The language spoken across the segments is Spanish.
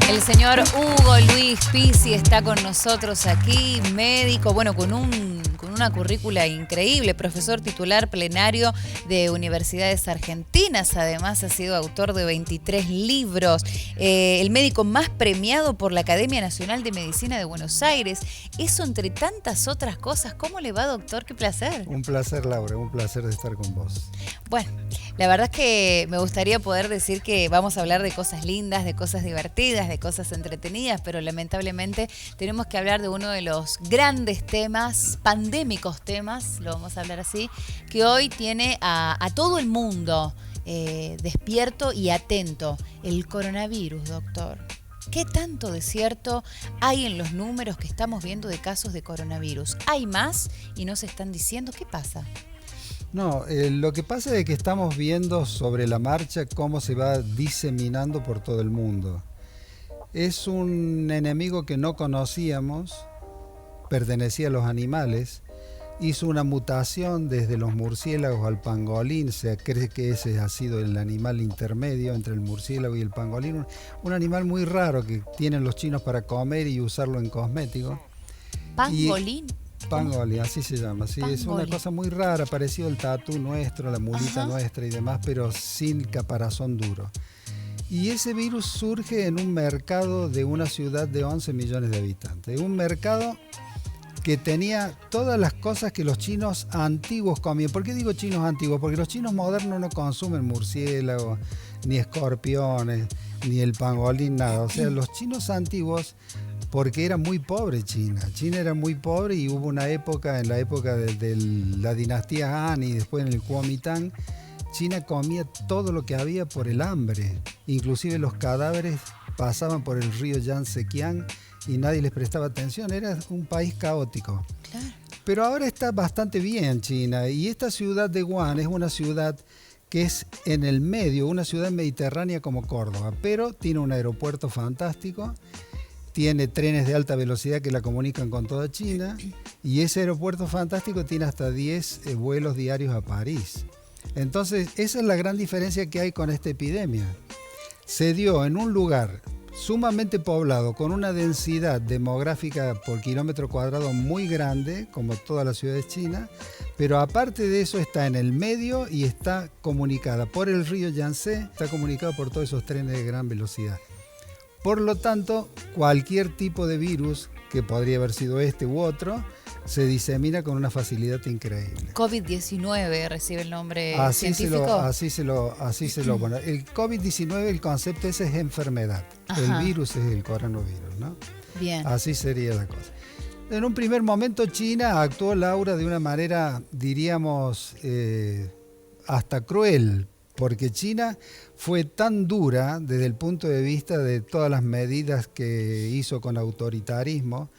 El señor Hugo Luis Pizzi está con nosotros aquí, médico, bueno, con una currícula increíble, profesor titular plenario de universidades argentinas, además ha sido autor de 23 libros, el médico más premiado por la Academia Nacional de Medicina de Buenos Aires, eso entre tantas otras cosas. ¿Cómo le va, doctor? ¡Qué placer! Un placer, Laura, un placer de estar con vos. Bueno, la verdad es que me gustaría poder decir que vamos a hablar de cosas lindas, de cosas divertidas, de cosas entretenidas, pero lamentablemente tenemos que hablar de uno de los grandes temas, pandémicos temas, lo vamos a hablar así, que hoy tiene a todo el mundo despierto y atento, el coronavirus, doctor. ¿Qué tanto de cierto hay en los números que estamos viendo de casos de coronavirus? ¿Hay más y no se están diciendo? ¿Qué pasa? No, lo que pasa es que estamos viendo sobre la marcha cómo se va diseminando por todo el mundo. Es un enemigo que no conocíamos, pertenecía a los animales, hizo una mutación desde los murciélagos al pangolín, se cree que ese ha sido el animal intermedio entre el murciélago y el pangolín, un animal muy raro que tienen los chinos para comer y usarlo en cosméticos. ¿Pangolín? Pangolín, así se llama, sí, es una cosa muy rara, parecido al tatú nuestro, la mulita nuestra y demás, pero sin caparazón duro. Y ese virus surge en un mercado de una ciudad de 11 millones de habitantes, un mercado que tenía todas las cosas que los chinos antiguos comían. ¿Por qué digo chinos antiguos? Porque los chinos modernos no consumen murciélagos, ni escorpiones, ni el pangolín, nada. O sea, los chinos antiguos, porque era muy pobre China. China era muy pobre y hubo una época, en la época de la dinastía Han y después en el Kuomintang, China comía todo lo que había por el hambre. Inclusive los cadáveres pasaban por el río Yangtze-Kiang y nadie les prestaba atención, era un país caótico. Claro. Pero ahora está bastante bien China, y esta ciudad de Wuhan es una ciudad que es en el medio, una ciudad mediterránea como Córdoba, pero tiene un aeropuerto fantástico, tiene trenes de alta velocidad que la comunican con toda China, y ese aeropuerto fantástico tiene hasta 10 vuelos diarios a París. Entonces, esa es la gran diferencia que hay con esta epidemia. Se dio en un lugar sumamente poblado, con una densidad demográfica por kilómetro cuadrado muy grande, como todas las ciudades chinas, pero aparte de eso está en el medio y está comunicada por el río Yangtze, está comunicada por todos esos trenes de gran velocidad. Por lo tanto, cualquier tipo de virus, que podría haber sido este u otro, se disemina con una facilidad increíble. COVID-19 recibe el nombre científico. Bueno, el COVID-19, el concepto ese es enfermedad. Ajá. El virus es el coronavirus, ¿no? Bien. Así sería la cosa. En un primer momento China actuó, Laura, de una manera, diríamos, hasta cruel, porque China fue tan dura desde el punto de vista de todas las medidas que hizo con autoritarismo,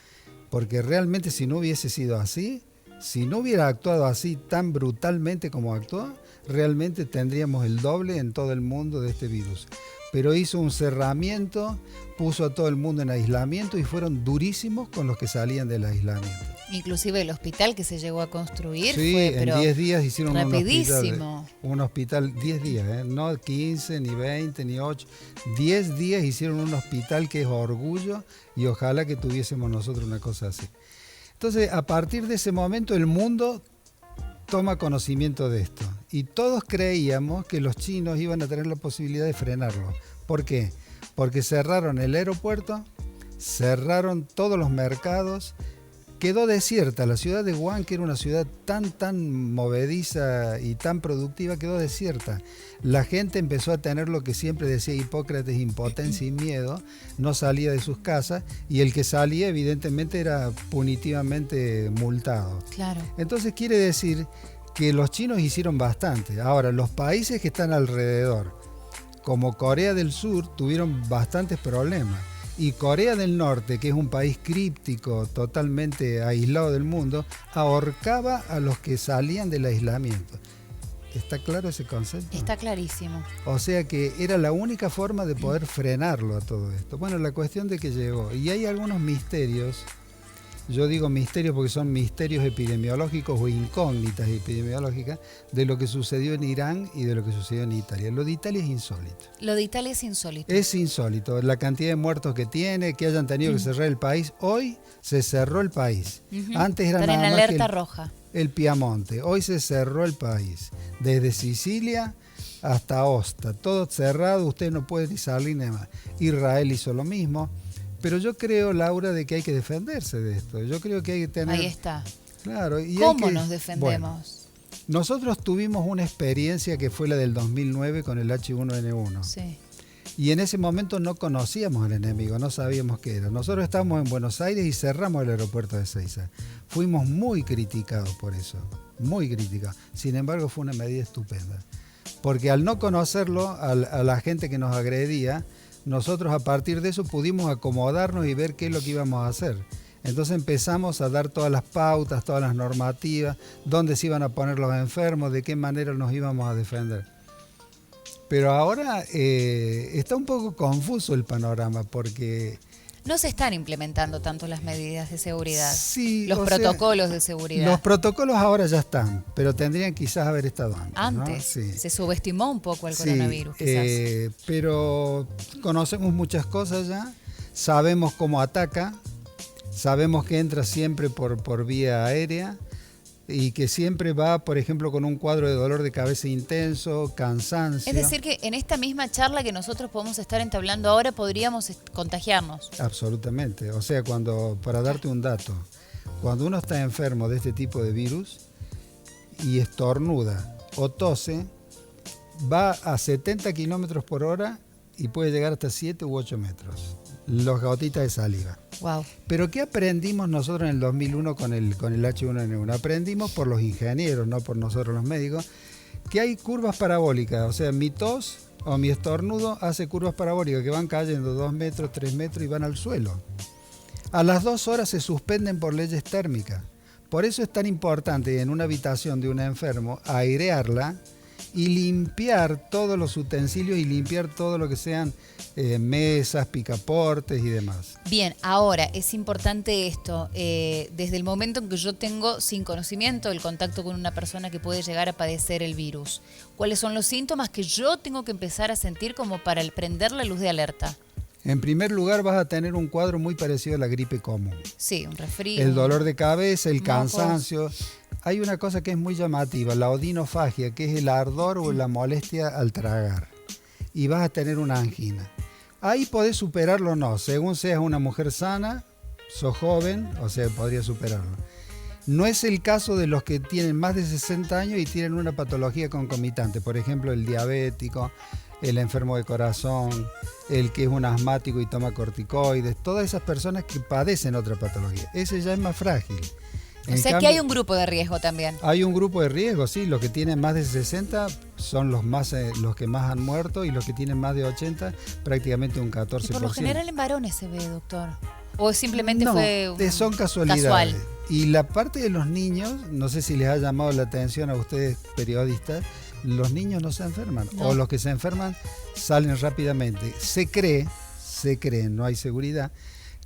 porque realmente si no hubiese sido así, si no hubiera actuado así tan brutalmente como actuó, realmente tendríamos el doble en todo el mundo de este virus. Pero hizo un cerramiento, puso a todo el mundo en aislamiento y fueron durísimos con los que salían del aislamiento. Inclusive el hospital que se llegó a construir sí, fue en 10 días hicieron rapidísimo. un hospital 10 días, no 15, ni 20, ni 8. 10 días hicieron un hospital que es orgullo y ojalá que tuviésemos nosotros una cosa así. Entonces, a partir de ese momento, el mundo toma conocimiento de esto. Y todos creíamos que los chinos iban a tener la posibilidad de frenarlo. ¿Por qué? Porque cerraron el aeropuerto, cerraron todos los mercados, quedó desierta. La ciudad de Wuhan, que era una ciudad tan movediza y tan productiva, quedó desierta. La gente empezó a tener lo que siempre decía Hipócrates, impotencia y miedo, no salía de sus casas, y el que salía evidentemente era punitivamente multado. Claro. Entonces quiere decir que los chinos hicieron bastante. Ahora, los países que están alrededor, como Corea del Sur, tuvieron bastantes problemas. Y Corea del Norte, que es un país críptico, totalmente aislado del mundo, ahorcaba a los que salían del aislamiento. ¿Está claro ese concepto? Está clarísimo. O sea que era la única forma de poder frenarlo a todo esto. Bueno, la cuestión de que llegó. Y hay algunos misterios. yo digo misterios porque son misterios epidemiológicos o incógnitas epidemiológicas de lo que sucedió en Irán y de lo que sucedió en Italia. Lo de Italia es insólito. Lo de Italia es insólito. Es insólito. La cantidad de muertos que tiene, que hayan tenido que cerrar el país. Hoy se cerró el país. Antes era Están nada en más alerta que roja. el Piamonte. Hoy se cerró el país. Desde Sicilia hasta Aosta. Todo cerrado, usted no puede ni salir ni más. Israel hizo lo mismo. Pero yo creo, Laura, de que hay que defenderse de esto. Yo creo que hay que tener... Ahí está. Claro. Y ¿Cómo hay que, nos defendemos? Bueno, nosotros tuvimos una experiencia que fue la del 2009 con el H1N1. Sí. Y en ese momento no conocíamos al enemigo, no sabíamos qué era. Nosotros estábamos en Buenos Aires y cerramos el aeropuerto de Ezeiza. Fuimos muy criticados por eso, muy criticados. Sin embargo, fue una medida estupenda. Porque al no conocerlo, a la gente que nos agredía, nosotros a partir de eso pudimos acomodarnos y ver qué es lo que íbamos a hacer. Entonces empezamos a dar todas las pautas, todas las normativas, dónde se iban a poner los enfermos, de qué manera nos íbamos a defender. Pero ahora está un poco confuso el panorama porque... No se están implementando tanto las medidas de seguridad, sí, los protocolos de seguridad. Los protocolos ahora ya están, pero tendrían quizás haber estado antes. Antes, ¿no? Sí. se subestimó un poco el coronavirus, quizás. Pero conocemos muchas cosas ya, sabemos cómo ataca, sabemos que entra siempre por vía aérea y que siempre va, por ejemplo, con un cuadro de dolor de cabeza intenso, cansancio. Es decir, que en esta misma charla que nosotros podemos estar entablando ahora podríamos contagiarnos. Absolutamente. O sea, para darte un dato, cuando uno está enfermo de este tipo de virus y estornuda o tose, va a 70 kilómetros por hora y puede llegar hasta 7 u 8 metros. Los gotitas de saliva. Wow. Pero ¿qué aprendimos nosotros en el 2001 con el H1N1? Aprendimos por los ingenieros, no por nosotros los médicos, que hay curvas parabólicas. O sea, mi tos o mi estornudo hace curvas parabólicas que van cayendo 2 metros, 3 metros y van al suelo. A las 2 horas se suspenden por leyes térmicas. Por eso es tan importante en una habitación de un enfermo airearla y limpiar todos los utensilios y limpiar todo lo que sean mesas, picaportes y demás. Bien, ahora es importante esto, desde el momento en que yo tengo sin conocimiento el contacto con una persona que puede llegar a padecer el virus, ¿cuáles son los síntomas que yo tengo que empezar a sentir como para prender la luz de alerta? En primer lugar vas a tener un cuadro muy parecido a la gripe común. Sí, un resfrío. El dolor de cabeza, el mocos. cansancio. Hay una cosa que es muy llamativa, la odinofagia, que es el ardor o la molestia al tragar. Y vas a tener una angina. Ahí podés superarlo o no, según seas una mujer sana, sos joven, o sea, podrías superarlo. No es el caso de los que tienen más de 60 años y tienen una patología concomitante, por ejemplo, el diabético, el enfermo de corazón, el que es un asmático y toma corticoides, todas esas personas que padecen otra patología. Ese ya es más frágil. O sea que hay un grupo de riesgo también. Hay un grupo de riesgo, sí. Los que tienen más de 60 son los que más han muerto y los que tienen más de 80 prácticamente un 14%. Y por lo general en varones se ve, doctor. ¿O simplemente no, fue son casualidades. casual? Y la parte de los niños, no sé si les ha llamado la atención a ustedes periodistas, los niños no se enferman. No. O los que se enferman salen rápidamente. Se cree, no hay seguridad,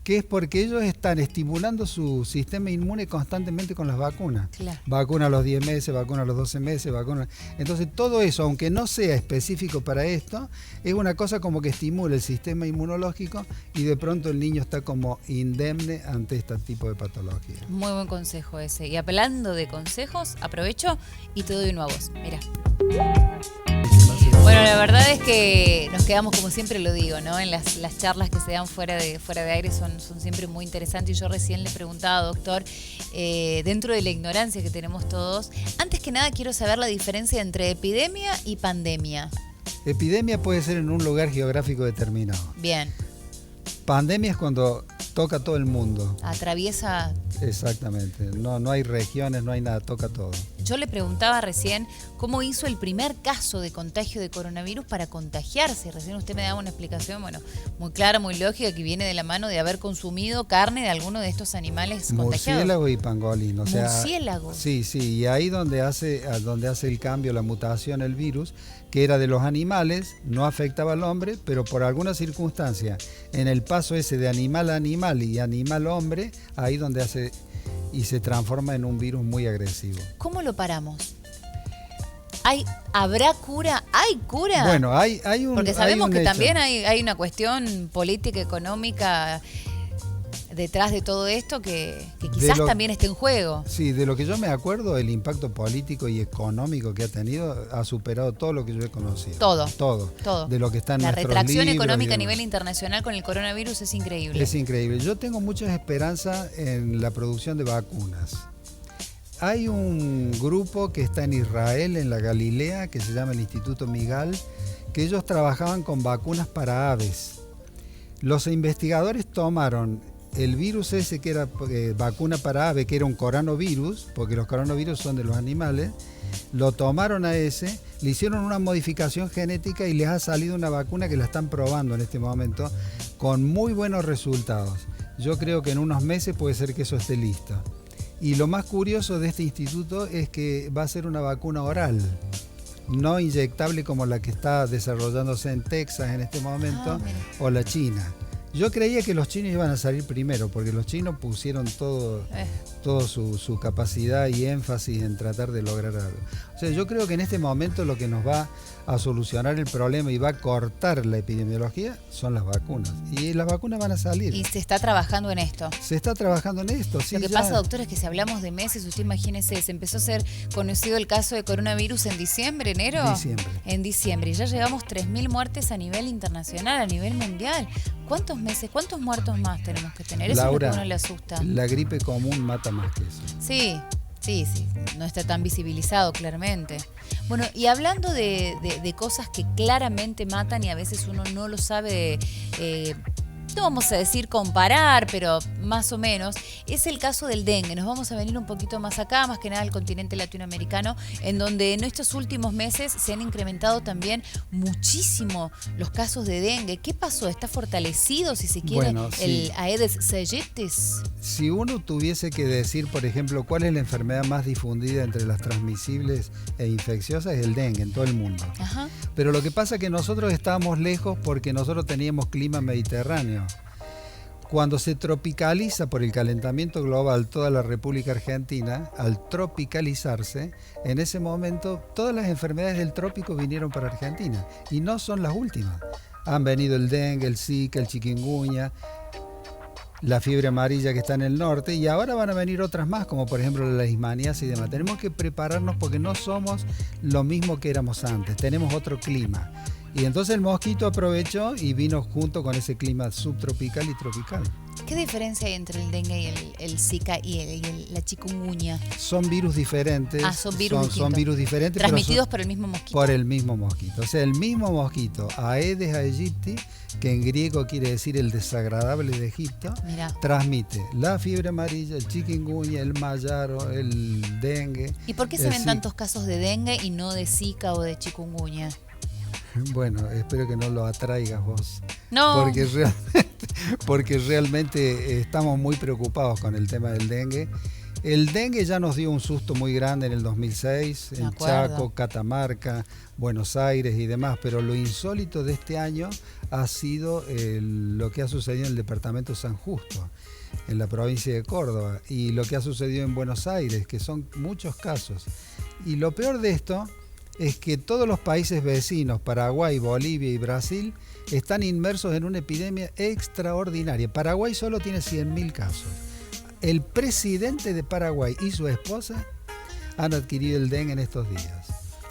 que es porque ellos están estimulando su sistema inmune constantemente con las vacunas. Claro. Vacuna a los 10 meses, vacuna a los 12 meses, vacuna. Entonces todo eso, aunque no sea específico para esto, es una cosa como que estimula el sistema inmunológico y de pronto el niño está como indemne ante este tipo de patología. Muy buen consejo ese. Y apelando de consejos, aprovecho y te doy uno a vos. Mira. Bueno, la verdad es que nos quedamos, como siempre lo digo, ¿no? En las charlas que se dan fuera de aire son siempre muy interesantes. Y yo recién le preguntaba, doctor, dentro de la ignorancia que tenemos todos, antes que nada quiero saber la diferencia entre epidemia y pandemia. Epidemia puede ser en un lugar geográfico determinado. Bien. Pandemia es cuando toca a todo el mundo. Atraviesa. Exactamente. No hay regiones, no hay nada, toca todo. yo le preguntaba recién cómo hizo el primer caso de contagio de coronavirus para contagiarse. Recién usted me daba una explicación, bueno, muy clara, muy lógica, que viene de la mano de haber consumido carne de alguno de estos animales contagiados. Murciélago y pangolín. O sea, murciélago. Sí, y ahí donde hace el cambio, la mutación, el virus, que era de los animales, no afectaba al hombre, pero por alguna circunstancia, en el paso ese de animal a animal y animal a hombre, ahí donde hace y se transforma en un virus muy agresivo. ¿Cómo lo paramos? ¿Habrá cura? ¿Hay cura? Bueno, hay un porque sabemos que hecho. también hay una cuestión política, económica detrás de todo esto que quizás también esté en juego. Sí, de lo que yo me acuerdo, el impacto político y económico que ha tenido ha superado todo lo que yo he conocido. Todo. De lo que está en la nuestros retracción libros económica a nivel internacional con el coronavirus es increíble. Es increíble. Yo tengo muchas esperanzas en la producción de vacunas. Hay un grupo que está en Israel, en la Galilea, que se llama el Instituto Migal, que ellos trabajaban con vacunas para aves. Los investigadores tomaron el virus ese que era vacuna para ave, que era un coronavirus, porque los coronavirus son de los animales, lo tomaron a ese, le hicieron una modificación genética y les ha salido una vacuna que la están probando en este momento con muy buenos resultados. Yo creo que en unos meses puede ser que eso esté listo. Y lo más curioso de este instituto es que va a ser una vacuna oral, no inyectable como la que está desarrollándose en Texas en este momento, o la China. Yo creía que los chinos iban a salir primero, porque los chinos pusieron todo su capacidad y énfasis en tratar de lograr algo. O sea, yo creo que en este momento lo que nos va a solucionar el problema y va a cortar la epidemiología son las vacunas. Y las vacunas van a salir. Y se está trabajando en esto. Se está trabajando en esto, sí. Lo que pasa, doctor, es que si hablamos de meses, usted imagínese, se empezó a ser conocido el caso de coronavirus en diciembre, enero. En diciembre. Y ya llevamos 3.000 muertes a nivel internacional, a nivel mundial. ¿Cuántos meses, cuántos muertos más tenemos que tener? Eso Laura, es lo que a uno le asusta. La gripe común mata más que eso. Sí. No está tan visibilizado claramente. Bueno, y hablando de cosas que claramente matan y a veces uno no lo sabe, no vamos a decir comparar, pero más o menos, es el caso del dengue. Nos vamos a venir un poquito más acá, más que nada al continente latinoamericano, en donde en estos últimos meses se han incrementado también muchísimo los casos de dengue. ¿Qué pasó? ¿Está fortalecido, si se quiere, el Aedes aegypti? Si uno tuviese que decir, por ejemplo, cuál es la enfermedad más difundida entre las transmisibles e infecciosas, es el dengue en todo el mundo. Ajá. Pero lo que pasa es que nosotros estábamos lejos porque nosotros teníamos clima mediterráneo. Cuando se tropicaliza por el calentamiento global toda la República Argentina, al tropicalizarse, en ese momento todas las enfermedades del trópico vinieron para Argentina y no son las últimas. Han venido el dengue, el zika, el chikungunya, la fiebre amarilla que está en el norte, y ahora van a venir otras más, como por ejemplo la leishmaniasis y demás. Tenemos que prepararnos porque no somos lo mismo que éramos antes, tenemos otro clima. Y entonces el mosquito aprovechó y vino junto con ese clima subtropical y tropical. ¿Qué diferencia hay entre el dengue y el zika y la chikungunya? Son virus diferentes. Son virus diferentes. Transmitidos por el mismo mosquito. Por el mismo mosquito. O sea, el mismo mosquito, Aedes aegypti, que en griego quiere decir el desagradable de Egipto, transmite la fiebre amarilla, el chikungunya, el mayaro, el dengue. ¿Y por qué se ven tantos casos de dengue y no de zika o de chikungunya? Bueno, espero que no lo atraigas vos. No. Porque realmente estamos muy preocupados con el tema del dengue. El dengue ya nos dio un susto muy grande en el 2006, en Chaco, Catamarca, Buenos Aires y demás, pero lo insólito de este año ha sido lo que ha sucedido en el departamento de San Justo, en la provincia de Córdoba, y lo que ha sucedido en Buenos Aires, que son muchos casos. Y lo peor de esto es que todos los países vecinos, Paraguay, Bolivia y Brasil, están inmersos en una epidemia extraordinaria. Paraguay solo tiene 100.000 casos. El presidente de Paraguay y su esposa han adquirido el dengue en estos días.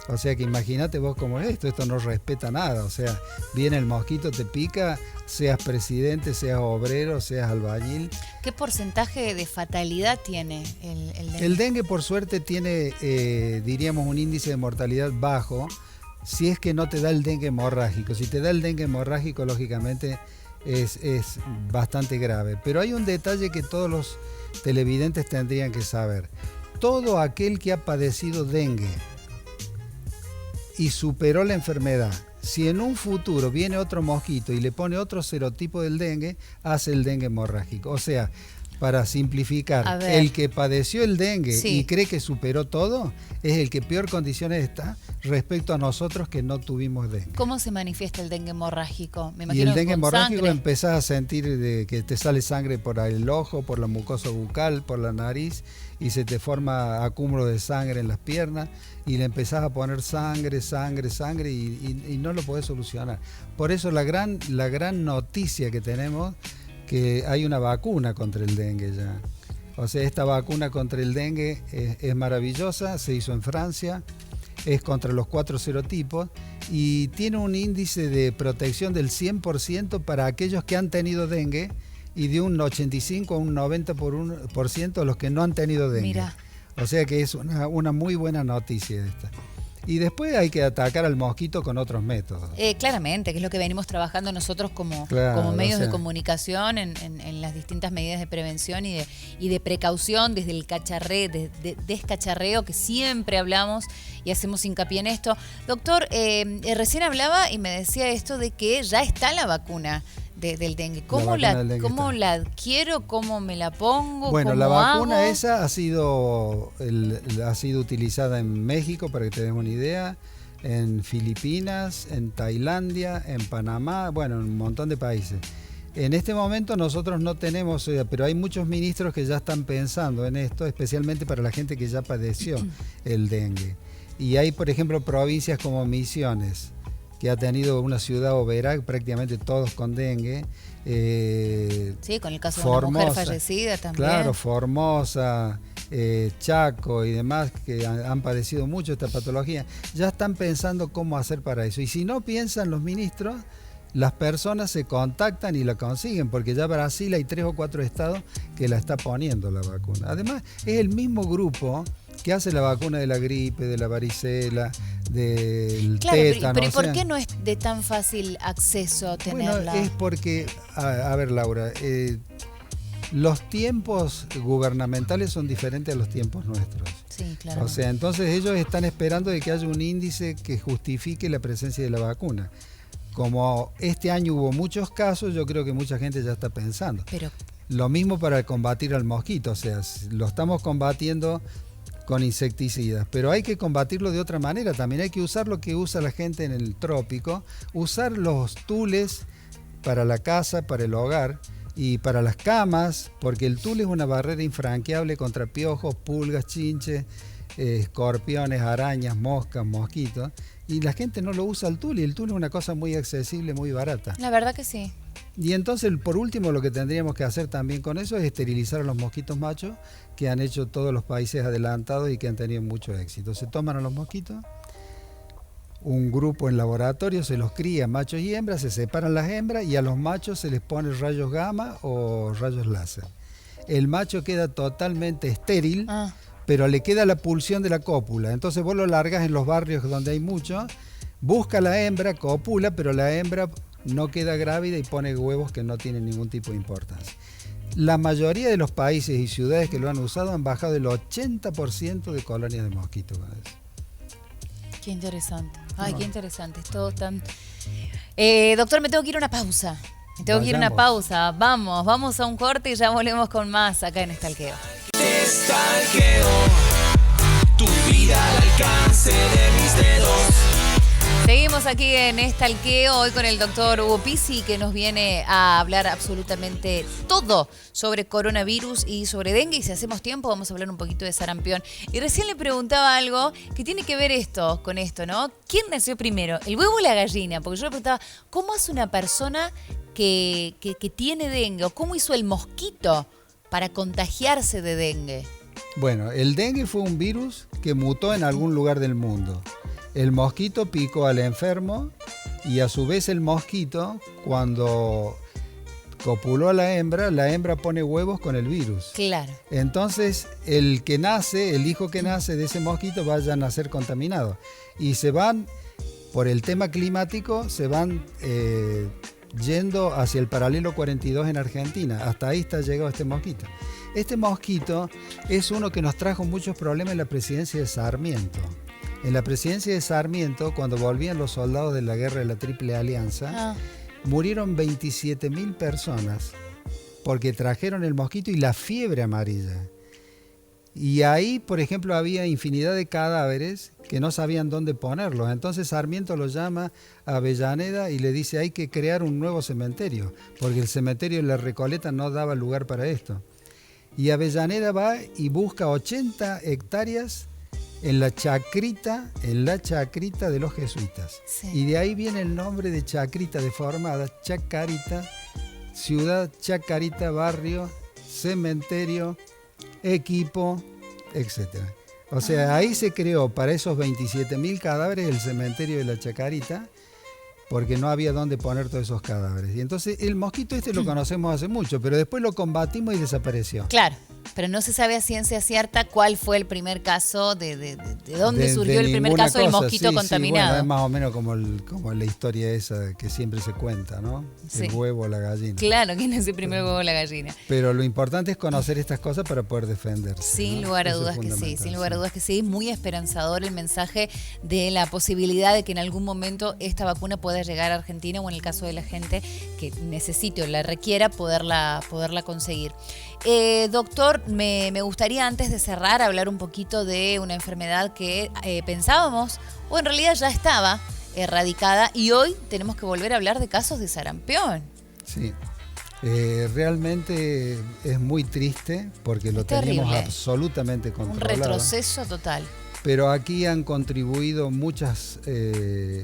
O sea que imagínate vos cómo es esto no respeta nada. O sea, viene el mosquito, te pica, seas presidente, seas obrero, seas albañil. ¿Qué porcentaje de fatalidad tiene el dengue? El dengue, por suerte, tiene, diríamos, un índice de mortalidad bajo, si es que no te da el dengue hemorrágico. Si te da el dengue hemorrágico, lógicamente es bastante grave. Pero hay un detalle que todos los televidentes tendrían que saber. todo aquel que ha padecido dengue y superó la enfermedad, si en un futuro viene otro mosquito y le pone otro serotipo del dengue, hace el dengue hemorrágico. O sea, para simplificar, el que padeció el dengue y cree que superó todo, es el que peor condiciones está respecto a nosotros que no tuvimos dengue. ¿Cómo se manifiesta el dengue hemorrágico? Me Y el dengue hemorrágico sangre. Empezás a sentir que te sale sangre por el ojo, por la mucosa bucal, por la nariz, y se te forma acúmulo de sangre en las piernas, y le empezás a poner sangre, y no lo podés solucionar. Por eso la gran noticia que tenemos, que hay una vacuna contra el dengue ya. O sea, esta vacuna contra el dengue es maravillosa, se hizo en Francia, es contra los 4 serotipos y tiene un índice de protección del 100% para aquellos que han tenido dengue y de un 85 a un 90% a los que no han tenido dengue. Mira. O sea que es una muy buena noticia esta. Y después hay que atacar al mosquito con otros métodos. Claramente, que es lo que venimos trabajando nosotros como medios de comunicación en las distintas medidas de prevención y de precaución, desde el descacharreo, que siempre hablamos y hacemos hincapié en esto. Doctor, recién hablaba y me decía esto de que ya está la vacuna del dengue. ¿Cómo la adquiero? ¿Cómo me la pongo? Bueno, ¿Cómo la vacuna hago? esa ha sido utilizada en México, para que te des una idea, en Filipinas, en Tailandia, en Panamá, bueno, en un montón de países. En este momento nosotros no tenemos, pero hay muchos ministros que ya están pensando en esto, especialmente para la gente que ya padeció el dengue. Y hay, por ejemplo, provincias como Misiones, que ha tenido una ciudad oberá, prácticamente todos con dengue. Sí, con el caso Formosa, de una mujer fallecida también. Claro, Formosa, Chaco y demás, que han padecido mucho esta patología. Ya están pensando cómo hacer para eso. Y si no piensan los ministros, las personas se contactan y la consiguen, porque ya Brasil hay 3 o 4 estados que la está poniendo la vacuna. Además, es el mismo grupo que hace la vacuna de la gripe, de la varicela, del tétano. Pero ¿y por qué no es de tan fácil acceso tenerla? Bueno, es porque, a ver, Laura, los tiempos gubernamentales son diferentes a los tiempos nuestros. Sí, claro. O sea, entonces ellos están esperando de que haya un índice que justifique la presencia de la vacuna. Como este año hubo muchos casos, yo creo que mucha gente ya está pensando. Pero lo mismo para combatir al mosquito, o sea, lo estamos combatiendo con insecticidas, pero hay que combatirlo de otra manera. También hay que usar lo que usa la gente en el trópico, usar los tules para la casa, para el hogar y para las camas, porque el tul es una barrera infranqueable contra piojos, pulgas, chinches, escorpiones, arañas, moscas, mosquitos, y la gente no lo usa el tul, y el tul es una cosa muy accesible, muy barata. la verdad que sí. Y entonces, por último, lo que tendríamos que hacer también con eso es esterilizar a los mosquitos machos, que han hecho todos los países adelantados y que han tenido mucho éxito. Se toman a los mosquitos, un grupo en laboratorio se los cría, machos y hembras, se separan las hembras y a los machos se les pone rayos gamma o rayos láser. El macho queda totalmente estéril, pero le queda la pulsión de la cópula. Entonces vos lo largas en los barrios donde hay mucho, busca la hembra, copula, pero la hembra no queda grávida y pone huevos que no tienen ningún tipo de importancia. La mayoría de los países y ciudades que lo han usado han bajado el 80% de colonias de mosquitos con eso. Qué interesante. Ay, qué interesante. Es todo tan... doctor, me tengo que ir a una pausa. Vamos a un corte y ya volvemos con más acá en Stalkeo. Stalkeo, tu vida al alcance de mis dedos. Seguimos aquí en Stalkeo, hoy con el doctor Hugo Pizzi, que nos viene a hablar absolutamente todo sobre coronavirus y sobre dengue. Y si hacemos tiempo, vamos a hablar un poquito de sarampión. Y recién le preguntaba algo que tiene que ver con esto, ¿no? ¿Quién nació primero, el huevo o la gallina? Porque yo le preguntaba, ¿cómo hace una persona que tiene dengue? ¿O cómo hizo el mosquito para contagiarse de dengue? Bueno, el dengue fue un virus que mutó en algún lugar del mundo. El mosquito picó al enfermo y a su vez el mosquito, cuando copuló a la hembra pone huevos con el virus. Claro. Entonces el hijo que nace de ese mosquito va a nacer contaminado. Y se van, por el tema climático, se van yendo hacia el paralelo 42 en Argentina. Hasta ahí está llegado este mosquito. Este mosquito es uno que nos trajo muchos problemas en la presidencia de Sarmiento. En la presidencia de Sarmiento, cuando volvían los soldados de la guerra de la Triple Alianza, murieron 27.000 personas porque trajeron el mosquito y la fiebre amarilla. Y ahí, por ejemplo, había infinidad de cadáveres que no sabían dónde ponerlos. Entonces Sarmiento lo llama a Avellaneda y le dice: hay que crear un nuevo cementerio, porque el cementerio de la Recoleta no daba lugar para esto. Y Avellaneda va y busca 80 hectáreas en la chacrita de los jesuitas. Sí. Y de ahí viene el nombre de Chacrita deformada, Chacarita, ciudad, Chacarita, barrio, cementerio, equipo, etc. O sea, ahí se creó para esos 27.000 cadáveres el cementerio de la Chacarita, porque no había dónde poner todos esos cadáveres. Y entonces el mosquito lo conocemos hace mucho, pero después lo combatimos y desapareció. Claro, pero no se sabe a ciencia cierta cuál fue el primer caso, de dónde surgió el primer caso del mosquito contaminado. Bueno, es más o menos como la historia esa que siempre se cuenta, ¿no? El huevo o la gallina. Claro, ¿quién es el primer huevo o la gallina? Pero lo importante es conocer estas cosas para poder defenderse. Sin lugar a dudas que sí, sin lugar a dudas que sí. Muy esperanzador el mensaje de la posibilidad de que en algún momento esta vacuna pueda llegar a Argentina, o en el caso de la gente que necesite o la requiera, poderla conseguir. Doctor, me gustaría, antes de cerrar, hablar un poquito de una enfermedad que pensábamos, o en realidad ya estaba erradicada, y hoy tenemos que volver a hablar de casos de sarampión. Sí, realmente es muy triste porque lo teníamos absolutamente controlado. Un retroceso total. Pero aquí han contribuido muchas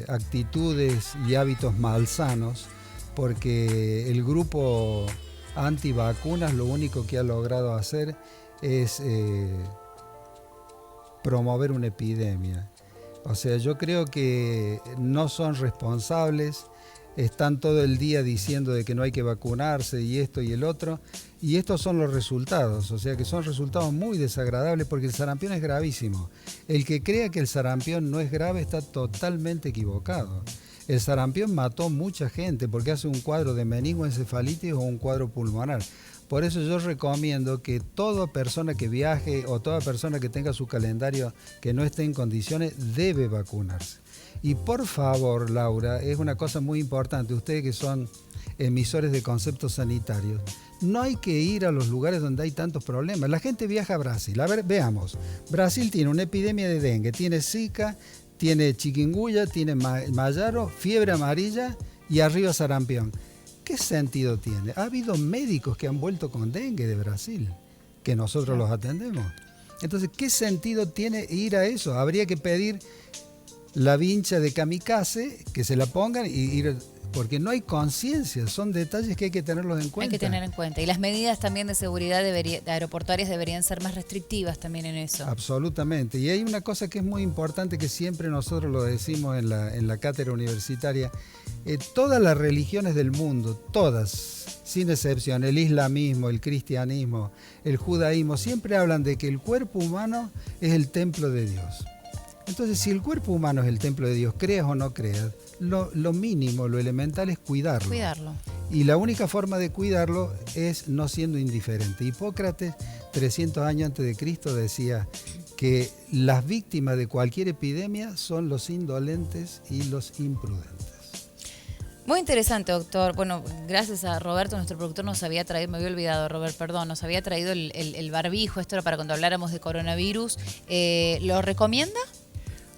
actitudes y hábitos malsanos, porque el grupo antivacunas lo único que ha logrado hacer es promover una epidemia. O sea, yo creo que no son responsables, están todo el día diciendo de que no hay que vacunarse y esto y el otro, y estos son los resultados, o sea que son resultados muy desagradables, porque el sarampión es gravísimo. El que crea que el sarampión no es grave está totalmente equivocado. El sarampión mató mucha gente porque hace un cuadro de meningoencefalitis o un cuadro pulmonar. Por eso yo recomiendo que toda persona que viaje o toda persona que tenga su calendario que no esté en condiciones debe vacunarse. Y por favor, Laura, es una cosa muy importante, ustedes que son emisores de conceptos sanitarios, no hay que ir a los lugares donde hay tantos problemas. La gente viaja a Brasil. A ver, veamos. Brasil tiene una epidemia de dengue, tiene Zika, tiene chikungunya, tiene mayaro, fiebre amarilla y arriba sarampión. ¿Qué sentido tiene? Ha habido médicos que han vuelto con dengue de Brasil, que nosotros los atendemos. Entonces, ¿qué sentido tiene ir a eso? Habría que pedir la vincha de kamikaze, que se la pongan y ir, porque no hay conciencia, son detalles que hay que tenerlos en cuenta. Hay que tener en cuenta. Y las medidas también de seguridad aeroportuarias deberían ser más restrictivas también en eso. Absolutamente. Y hay una cosa que es muy importante, que siempre nosotros lo decimos en la cátedra universitaria. Todas las religiones del mundo, todas, sin excepción, el islamismo, el cristianismo, el judaísmo, siempre hablan de que el cuerpo humano es el templo de Dios. Entonces, si el cuerpo humano es el templo de Dios, creas o no creas, lo mínimo, lo elemental es cuidarlo. Cuidarlo. Y la única forma de cuidarlo es no siendo indiferente. Hipócrates, 300 años antes de Cristo, decía que las víctimas de cualquier epidemia son los indolentes y los imprudentes. Muy interesante, doctor. Bueno, gracias a Roberto, nuestro productor, nos había traído, me había olvidado, Robert, perdón, nos había traído el barbijo, esto era para cuando habláramos de coronavirus. ¿Lo recomienda?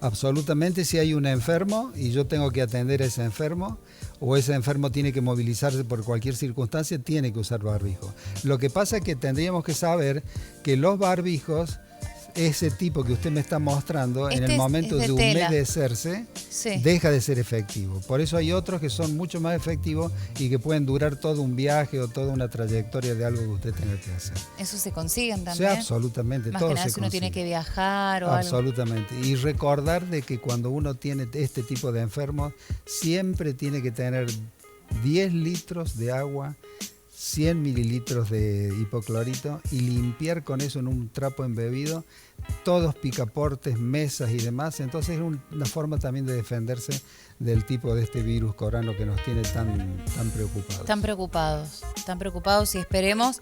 Absolutamente, si hay un enfermo y yo tengo que atender a ese enfermo, o ese enfermo tiene que movilizarse por cualquier circunstancia, tiene que usar barbijo. Lo que pasa es que tendríamos que saber que los barbijos, ese tipo que usted me está mostrando, en el momento de humedecerse, deja de ser efectivo. Por eso hay otros que son mucho más efectivos y que pueden durar todo un viaje o toda una trayectoria de algo que usted tenga que hacer. ¿Eso se consiguen también? Sí, absolutamente. Más todo que nada se si uno consigue. tiene que viajar o absolutamente. Algo. Y recordar de que cuando uno tiene este tipo de enfermos, siempre tiene que tener 10 litros de agua, 100 mililitros de hipoclorito y limpiar con eso en un trapo embebido todos picaportes, mesas y demás. Entonces es una forma también de defenderse del tipo de este virus corano que nos tiene tan preocupados. Tan preocupados y esperemos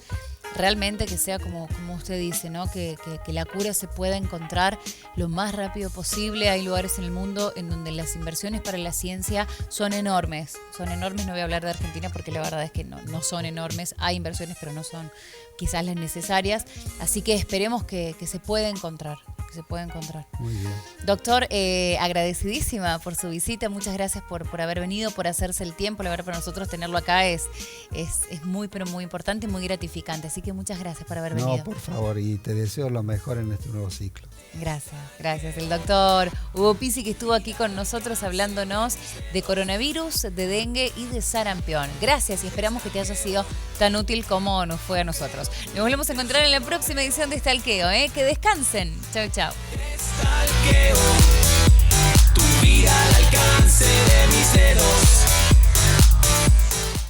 realmente que sea como usted dice, ¿no? Que la cura se pueda encontrar lo más rápido posible. Hay lugares en el mundo en donde las inversiones para la ciencia son enormes. No voy a hablar de Argentina porque la verdad es que no son enormes. Hay inversiones, pero no son quizás las necesarias. Así que esperemos que se pueda encontrar. Muy bien. Doctor, agradecidísima por su visita. Muchas gracias por haber venido, por hacerse el tiempo. La verdad, para nosotros tenerlo acá es muy, pero muy importante y muy gratificante. Así que muchas gracias por haber venido. No, por favor, y te deseo lo mejor en este nuevo ciclo. Gracias. El doctor Hugo Pizzi, que estuvo aquí con nosotros hablándonos de coronavirus, de dengue y de sarampión. gracias y esperamos que te haya sido tan útil como nos fue a nosotros. Nos volvemos a encontrar en la próxima edición de Stalkeo. Que descansen. Chau, chau. Stalkeo.